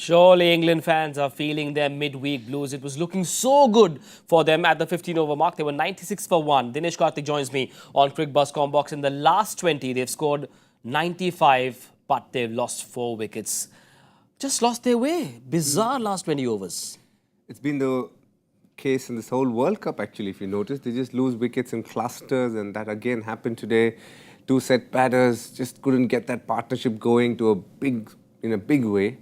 Surely England fans are feeling their midweek blues. It was looking so good for them at the 15-over mark. They were 96 for 1. Dinesh Karthik joins me on Cricbuzz Comm Box. In the last 20, they've scored 95, but they've lost 4 wickets. Just lost their way. Bizarre last 20 overs. It's been the case in this whole World Cup, actually, if you notice. They just lose wickets in clusters, and that again happened today. 2 set batters just couldn't get that partnership going in a big way.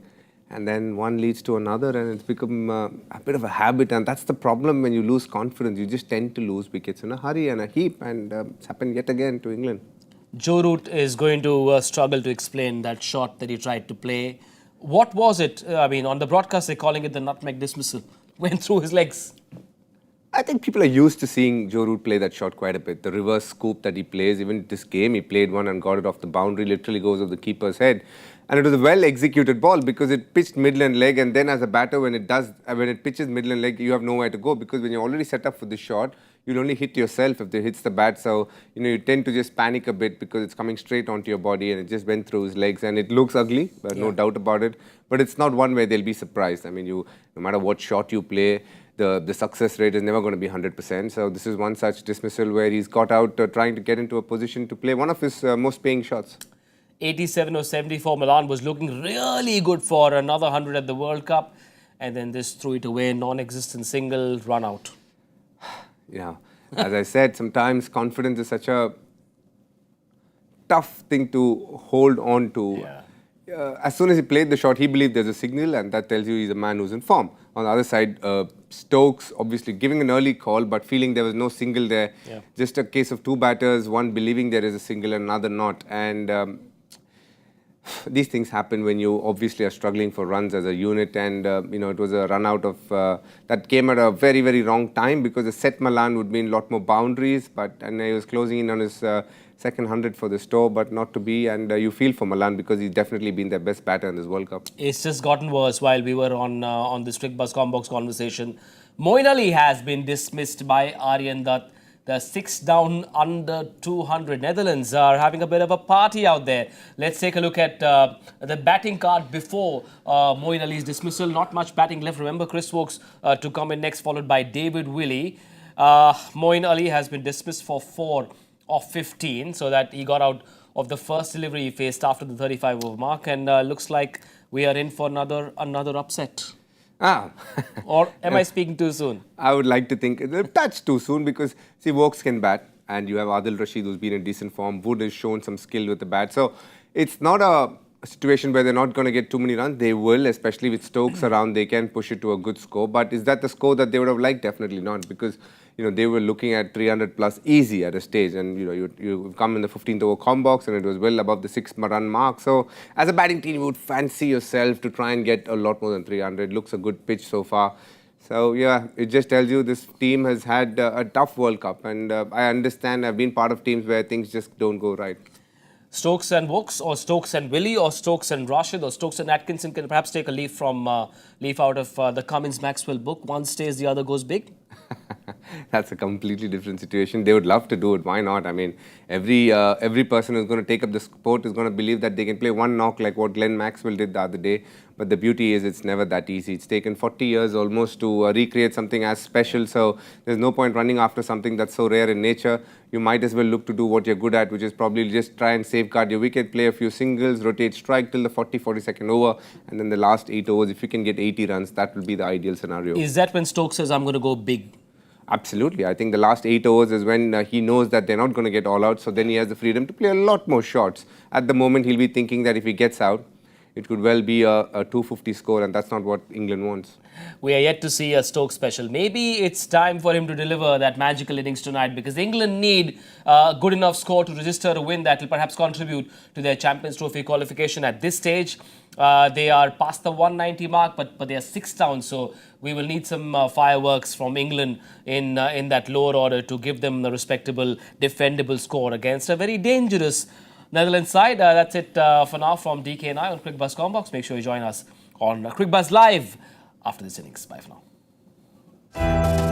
And then one leads to another, and it's become a bit of a habit. And that's the problem when you lose confidence. You just tend to lose wickets in a hurry and a heap. And it's happened yet again to England. Joe Root is going to struggle to explain that shot that he tried to play. What was it? I mean, on the broadcast, they're calling it the nutmeg dismissal. Went through his legs. I think people are used to seeing Joe Root play that shot quite a bit. The reverse scoop that he plays, even this game, he played one and got it off the boundary, literally goes off the keeper's head. And it was a well-executed ball because it pitched middle-end leg, and then as a batter, when it pitches middle-end leg, you have nowhere to go because when you're already set up for the shot, you'll only hit yourself if it hits the bat. So, you tend to just panic a bit because it's coming straight onto your body and it just went through his legs. And it looks ugly, but no doubt about it. But it's not one where they'll be surprised. I mean, no matter what shot you play, the success rate is never going to be 100%. So this is one such dismissal where he's got out trying to get into a position to play one of his most paying shots. 87 or 74, Milan was looking really good for another 100 at the World Cup. And then just threw it away, non-existent single, run out. Yeah, as I said, sometimes confidence is such a tough thing to hold on to. Yeah. As soon as he played the shot, he believed there's a signal, and that tells you he's a man who's in form. On the other side, Stokes obviously giving an early call, but feeling there was no single there. Yeah. Just a case of 2 batters, one believing there is a single and another not. And these things happen when you obviously are struggling for runs as a unit, and it was a run out of that came at a very, very wrong time because a set Milan would mean a lot more boundaries, and he was closing in on his second 100 for the store, but not to be. And you feel for Milan because he's definitely been their best batter in this World Cup. It's just gotten worse while we were on this Cricbuzz Comm Box conversation. Moeen Ali has been dismissed by Aryan Dutt. The 6 down under 200. Netherlands are having a bit of a party out there. Let's take a look at the batting card before Moeen Ali's dismissal. Not much batting left. Remember, Chris Stokes to come in next, followed by David Willey. Moeen Ali has been dismissed for 4 of 15, so that he got out of the first delivery he faced after the 35-over mark. And looks like we are in for another upset. Or am I speaking too soon? I would like to think a touch too soon because, see, Vokes can bat and you have Adil Rashid who's been in decent form. Wood has shown some skill with the bat. So it's not a situation where they're not going to get too many runs. They will, especially with Stokes around, they can push it to a good score. But is that the score that they would have liked? Definitely not, because they were looking at 300 plus easy at a stage, and you come in the 15th over comm box and it was well above the 6-run mark. So as a batting team, you would fancy yourself to try and get a lot more than 300. Looks a good pitch so far. So yeah, it just tells you this team has had a tough World Cup, and I understand. I've been part of teams where things just don't go right. Stokes and Vokes, or Stokes and Willey, or Stokes and Rashid, or Stokes and Atkinson can perhaps take a leaf out of the Cummins-Maxwell book. One stays, the other goes big. That's a completely different situation. They would love to do it. Why not? I mean, every person who's going to take up the sport is going to believe that they can play one knock like what Glenn Maxwell did the other day. But the beauty is it's never that easy. It's taken 40 years almost to recreate something as special. So there's no point running after something that's so rare in nature. You might as well look to do what you're good at, which is probably just try and safeguard your wicket, play a few singles, rotate strike till the 40-42nd over. And then the last 8 overs, if you can get 80 runs, that will be the ideal scenario. Is that when Stokes says, I'm going to go big? Absolutely. I think the last 8 overs is when he knows that they're not going to get all out. So then he has the freedom to play a lot more shots. At the moment, he'll be thinking that if he gets out, it could well be a 250 score, and that's not what England wants. We are yet to see a Stokes special. Maybe it's time for him to deliver that magical innings tonight, because England need a good enough score to register a win that will perhaps contribute to their Champions Trophy qualification. At this stage, they are past the 190 mark, but they are 6 down. So we will need some fireworks from England in that lower order to give them the respectable, defendable score against a very dangerous Netherlands side. That's it for now from DK and I on Cricbuzz Comm Box. Make sure you join us on Cricbuzz Live after this innings. Bye for now.